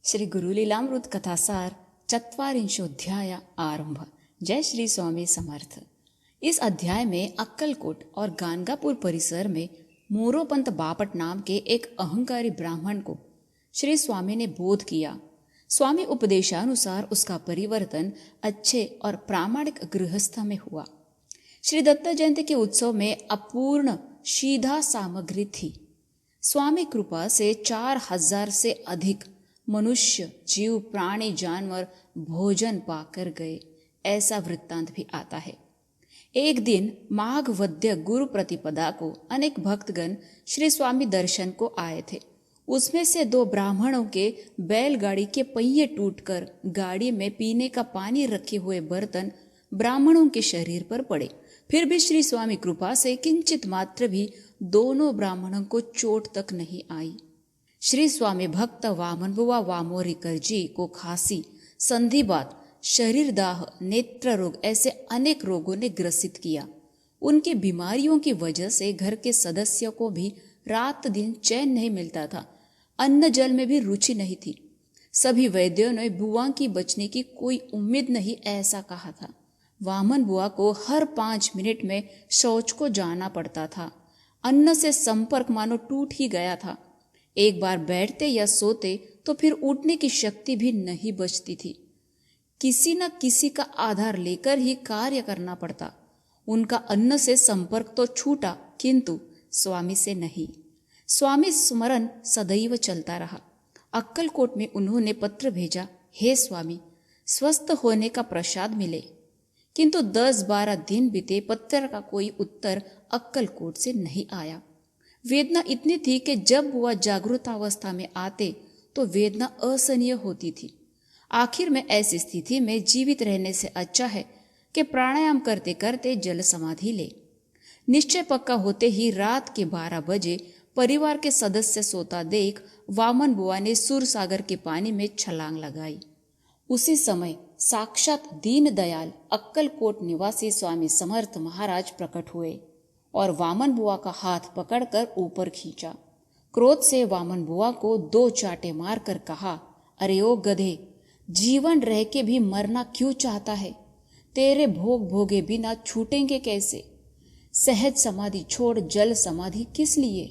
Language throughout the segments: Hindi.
श्री गुरुलीलामृत कथासार चत्वारिंशोऽध्याय आरंभ। जय श्री स्वामी समर्थ। इस अध्याय में अक्कलकोट और गाणगापुर परिसर में मोरोपंत बापट नाम के एक अहंकारी ब्राह्मण को श्री स्वामी ने बोध किया। स्वामी उपदेशानुसार उसका परिवर्तन अच्छे और प्रामाणिक गृहस्थ में हुआ। श्री दत्त जयंती के उत्सव में अपूर्ण सीधा सामग्री थी। स्वामी कृपा से 4000 से अधिक मनुष्य जीव प्राणी जानवर भोजन पाकर गए, ऐसा वृत्तांत भी आता है। एक दिन माघ वद्य गुरु प्रतिपदा को अनेक भक्तगण श्री स्वामी दर्शन को आए थे। उसमें से 2 ब्राह्मणों के बैलगाड़ी के पहिए टूटकर गाड़ी में पीने का पानी रखे हुए बर्तन ब्राह्मणों के शरीर पर पड़े। फिर भी श्री स्वामी कृपा से किंचित मात्र भी दोनों ब्राह्मणों को चोट तक नहीं आई। श्री स्वामी भक्त वामन बुआ वामोरीकर जी को खांसी, संधिवात, शरीर दाह, नेत्र रोग ऐसे अनेक रोगों ने ग्रसित किया। उनकी बीमारियों की वजह से घर के सदस्यों को भी रात दिन चैन नहीं मिलता था। अन्न जल में भी रुचि नहीं थी। सभी वैद्यों ने बुआ की बचने की कोई उम्मीद नहीं ऐसा कहा था। वामन बुआ को हर 5 मिनट में शौच को जाना पड़ता था। अन्न से संपर्क मानो टूट ही गया था। एक बार बैठते या सोते तो फिर उठने की शक्ति भी नहीं बचती थी। किसी न किसी का आधार लेकर ही कार्य करना पड़ता। उनका अन्न से संपर्क तो छूटा, किंतु स्वामी से नहीं। स्वामी स्मरण सदैव चलता रहा। अक्कलकोट में उन्होंने पत्र भेजा, हे स्वामी, स्वस्थ होने का प्रसाद मिले। किंतु 10-12 दिन बीते, पत्र का कोई उत्तर अक्कलकोट से नहीं आया। वेदना इतनी थी कि जब वह जागृतावस्था में आते तो वेदना असहनीय होती थी। आखिर में ऐसी स्थिति में जीवित रहने से अच्छा है कि प्राणायाम करते करते जल समाधि ले। निश्चय पक्का होते ही रात के 12 बजे परिवार के सदस्य सोता देख वामन बुआ ने सुर सागर के पानी में छलांग लगाई। उसी समय साक्षात दीनदयाल अक्कलकोट निवासी स्वामी समर्थ महाराज प्रकट हुए और वामन बुआ का हाथ पकड़कर ऊपर खींचा। क्रोध से वामन बुआ को 2 चाटे मारकर कहा, अरे ओ गधे, जीवन रह के भी मरना क्यों चाहता है? तेरे भोग भोगे बिना छूटेंगे कैसे? सहज समाधि छोड़ जल समाधि किस लिए?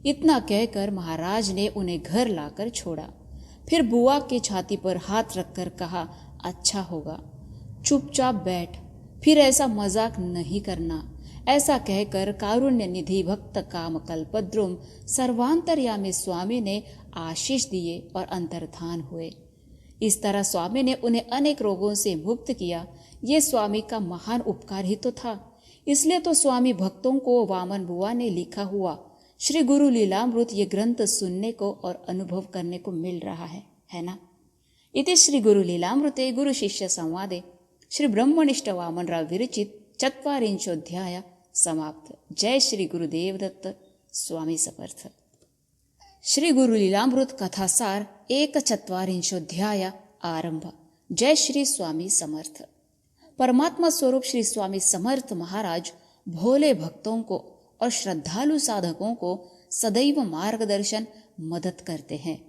इतना कहकर महाराज ने उन्हें घर लाकर छोड़ा। फिर बुआ के छाती पर हाथ रखकर कहा, अच्छा होगा, चुपचाप बैठ, फिर ऐसा मजाक नहीं करना। ऐसा कहकर कारुण्य निधि भक्त काम कल्पद्रुम सर्वांतर्यामी स्वामी ने आशीष दिए और अंतर्धान हुए। इस तरह स्वामी ने उन्हें अनेक रोगों से मुक्त किया। ये स्वामी का महान उपकार ही तो था। इसलिए तो स्वामी भक्तों को वामन बुआ ने लिखा हुआ श्री गुरु लीलामृत ये ग्रंथ सुनने को और अनुभव करने को मिल रहा है ना। इति श्री गुरु लीलामृते गुरु शिष्य संवादे श्री ब्रह्मनिष्ठ वामनराव विरचित चत्वारिंशोऽध्याय समाप्त। जय श्री गुरुदेव दत्त स्वामी समर्थ। श्री गुरु लीलामृत कथासार 1/चत्वारिंशोऽध्याय आरंभ। जय श्री स्वामी समर्थ। परमात्मा स्वरूप श्री स्वामी समर्थ महाराज भोले भक्तों को और श्रद्धालु साधकों को सदैव मार्गदर्शन मदद करते हैं।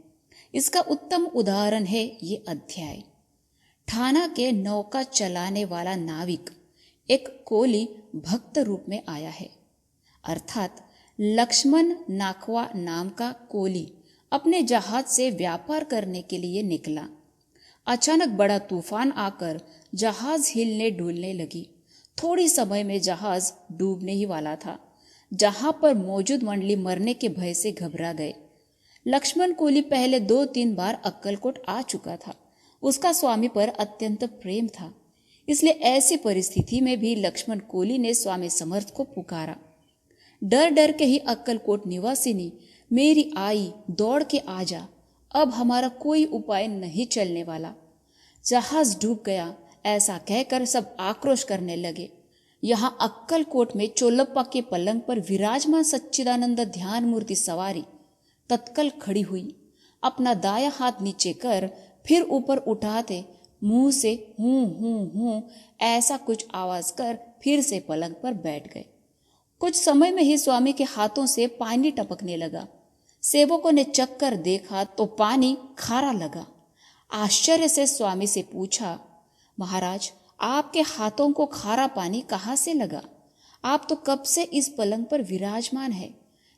इसका उत्तम उदाहरण है ये अध्याय। ठाना के नौका चलाने वाला नाविक एक कोली भक्त रूप में आया है। अर्थात लक्ष्मण नाखवा नाम का कोली अपने जहाज से व्यापार करने के लिए निकला। अचानक बड़ा तूफान आकर जहाज हिलने डुलने लगी। थोड़ी समय में जहाज डूबने ही वाला था। जहां पर मौजूद मंडली मरने के भय से घबरा गए। लक्ष्मण कोली पहले 2-3 बार अक्कलकोट आ चुका था। उसका स्वामी पर अत्यंत प्रेम था। इसलिए ऐसी परिस्थिति में भी लक्ष्मण कोली ने स्वामी समर्थ को पुकारा। डर डर के ही अक्कलकोट निवासिनी, मेरी आई, दौड़ के आ जा, अब हमारा कोई उपाय नहीं चलने वाला। जहाज डूब गया, ऐसा कहकर सब आक्रोश करने लगे। यहाँ अक्कलकोट में चोलप्पा के पलंग पर विराजमान सच्चिदानंद ध्यान मूर्ति सवारी तत्काल खड़ी हुई। अपना दाया हाथ नीचे कर फिर ऊपर उठाते मुंह से हूं ऐसा कुछ आवाज कर फिर से पलंग पर बैठ गए। कुछ समय में ही स्वामी के हाथों से पानी टपकने लगा। सेवकों ने चक्कर देखा तो पानी खारा लगा। आश्चर्य से स्वामी से पूछा, महाराज, आपके हाथों को खारा पानी कहाँ से लगा? आप तो कब से इस पलंग पर विराजमान है।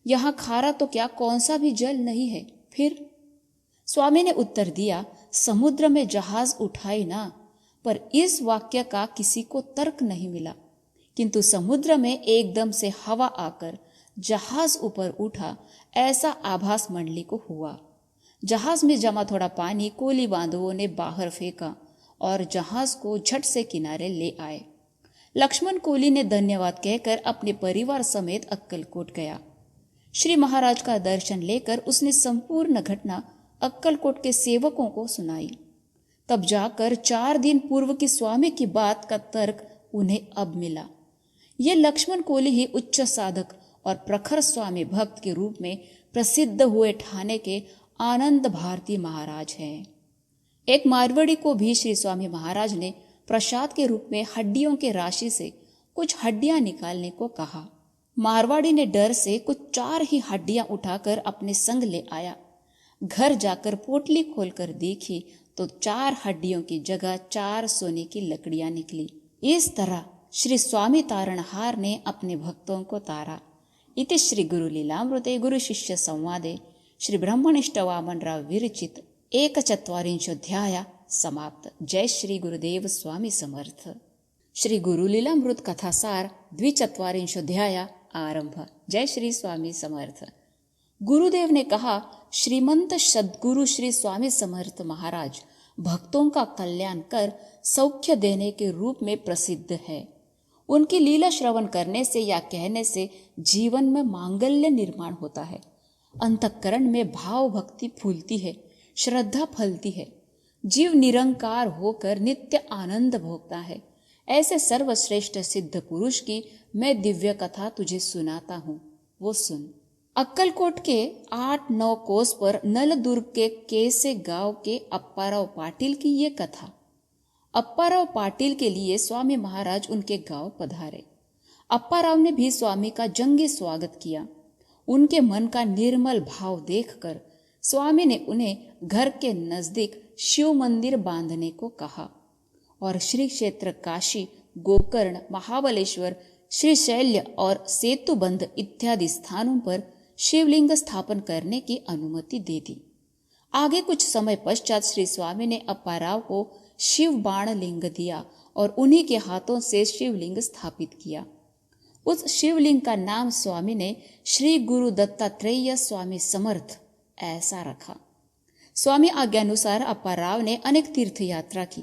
यहाँ खारा तो क्या कौन सा भी जल नहीं है। फिर स्वामी ने उत्तर दिया, समुद्र में जहाज उठाई ना। पर इस वाक्य का किसी को तर्क नहीं मिला, किंतु समुद्र में एकदम से हवा आकर जहाज ऊपर उठा, ऐसा आभास मंडली को हुआ। जहाज में जमा थोड़ा पानी कोली बांधवों ने बाहर फेंका और जहाज को झट से किनारे ले आए। लक्ष्मण कोली ने धन्यवाद कहकर अपने परिवार समेत अक्कलकोट गया। श्री महाराज का दर्शन लेकर उसने संपूर्ण घटना अक्कलकोट के सेवकों को सुनाई। तब जाकर 4 दिन पूर्व की स्वामी की बात का तर्क उन्हें अब मिला। ये लक्ष्मण कोली ही उच्च साधक और प्रखर स्वामी भक्त के रूप में प्रसिद्ध हुए ठाणे के आनंद भारती महाराज हैं। एक मारवाड़ी को भी श्री स्वामी महाराज ने प्रसाद के रूप में हड्डियों के राशि से कुछ हड्डियां निकालने को कहा। मारवाड़ी ने डर से कुछ 4 ही हड्डियां उठाकर अपने संग ले आया। घर जाकर पोटली खोलकर देखी तो 4 हड्डियों की जगह 4 सोने की लकड़ियां निकली। इस तरह श्री स्वामी तारणहार ने अपने भक्तों को तारा। इति श्री गुरु लीलामृते गुरु शिष्य संवादे श्री ब्रह्मनिष्ठ वामनराव विरचित 41 समाप्त। जय श्री गुरुदेव स्वामी समर्थ। श्री गुरु लीलामृत कथासार 42 आरंभ। जय श्री स्वामी समर्थ। गुरुदेव ने कहा, श्रीमंत सद्गुरु श्री स्वामी समर्थ महाराज भक्तों का कल्याण कर सौख्य देने के रूप में प्रसिद्ध है। उनकी लीला श्रवण करने से या कहने से जीवन में मांगल्य निर्माण होता है, अंतःकरण में भाव भक्ति फूलती है, श्रद्धा फलती है, जीव निरंकार होकर नित्य आनंद भोगता है। ऐसे सर्वश्रेष्ठ सिद्ध पुरुष की मैं दिव्य कथा तुझे सुनाता हूँ, वो सुन। अक्कलकोट के 8-9 कोस पर नलदुर्ग के केसे गांव के अप्पाराव पाटिल की ये कथा। अप्पाराव पाटिल के लिए स्वामी महाराज उनके गांव पधारे। अप्पाराव ने भी स्वामी का जंगी स्वागत किया। उनके मन का निर्मल भाव देखकर स्वामी ने उन्हें घर के नजदीक शिव मंदिर बांधने को कहा और श्री क्षेत्र काशी, गोकर्ण, महाबलेश्वर, श्रीशैल्य और सेतुबंध इत्यादि स्थानों पर शिवलिंग स्थापन करने की अनुमति दे दी। आगे कुछ समय पश्चात श्री स्वामी ने अप्पाराव को शिव बाण लिंग दिया और उन्हीं के हाथों से शिवलिंग स्थापित किया। उस शिवलिंग का नाम स्वामी ने श्री गुरु दत्तात्रेय स्वामी समर्थ ऐसा रखा। स्वामी आज्ञानुसार अप्पाराव ने अनेक तीर्थ यात्रा की।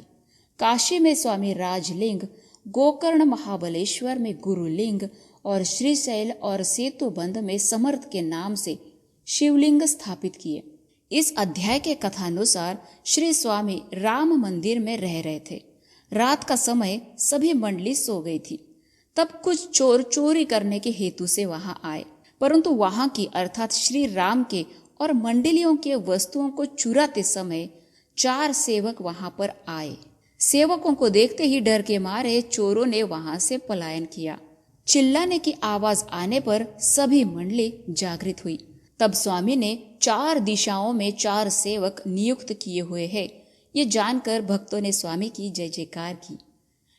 काशी में स्वामी राजलिंग, गोकर्ण महाबलेश्वर में गुरुलिंग और श्रीशैल और सेतुबंध में समर्थ के नाम से शिवलिंग स्थापित किए। इस अध्याय के कथानुसार श्री स्वामी राम मंदिर में रह रहे थे। रात का समय सभी मंडली सो गई थी। तब कुछ चोर चोरी करने के हेतु से वहां आए, परंतु वहां की अर्थात श्री राम के और मंडलियों के वस्तुओं को चुराते समय 4 सेवक वहां पर आए। सेवकों को देखते ही डर के मारे चोरों ने वहां से पलायन किया। चिल्लाने की आवाज आने पर सभी मंडली जागृत हुई। तब स्वामी ने 4 दिशाओं में 4 सेवक नियुक्त किए हुए हैं। ये जानकर भक्तों ने स्वामी की जय जयकार की।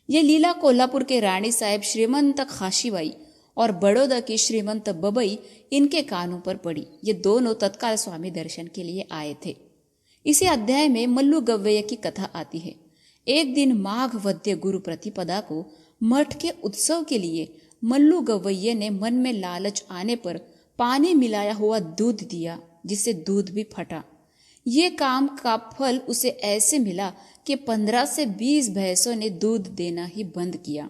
ये लीला कोल्हापुर के रानी साहेब श्रीमंत खाशीबाई और बड़ौदा की श्रीमंत बबई इनके कानों पर पड़ी। ये दोनों तत्काल स्वामी दर्शन के लिए आए थे। इसी अध्याय में मल्लू गव्वैया की कथा आती है। एक दिन माघ वद्य गुरु प्रतिपदा को मठ के उत्सव के लिए मल्लू गव्वैये ने मन में लालच आने पर पानी मिलाया हुआ दूध दिया, जिससे दूध भी फटा। ये काम का फल उसे ऐसे मिला कि 15 से 20 भैंसों ने दूध देना ही बंद किया।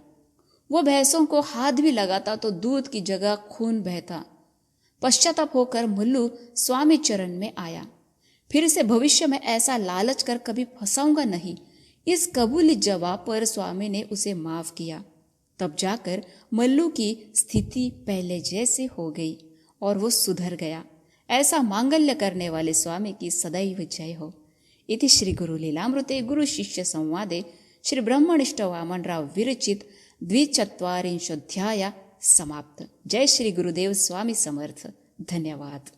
वो भैंसों को हाथ भी लगाता तो दूध की जगह खून बहता। पश्चाताप होकर मल्लू स्वामी चरण में आया। फिर से भविष्य में ऐसा लालच कर कभी फंसाऊंगा नहीं, इस कबूली जवाब पर स्वामी ने उसे माफ किया। तब जाकर मल्लू की स्थिति पहले जैसे हो गई और वो सुधर गया। ऐसा मांगल्य करने वाले स्वामी की सदैव जय हो। इति श्री गुरु लीलामृते गुरु शिष्य संवादे श्री ब्रह्मनिष्ठ वामनराव विरचित 42 समाप्त। जय श्री गुरुदेव स्वामी समर्थ। धन्यवाद।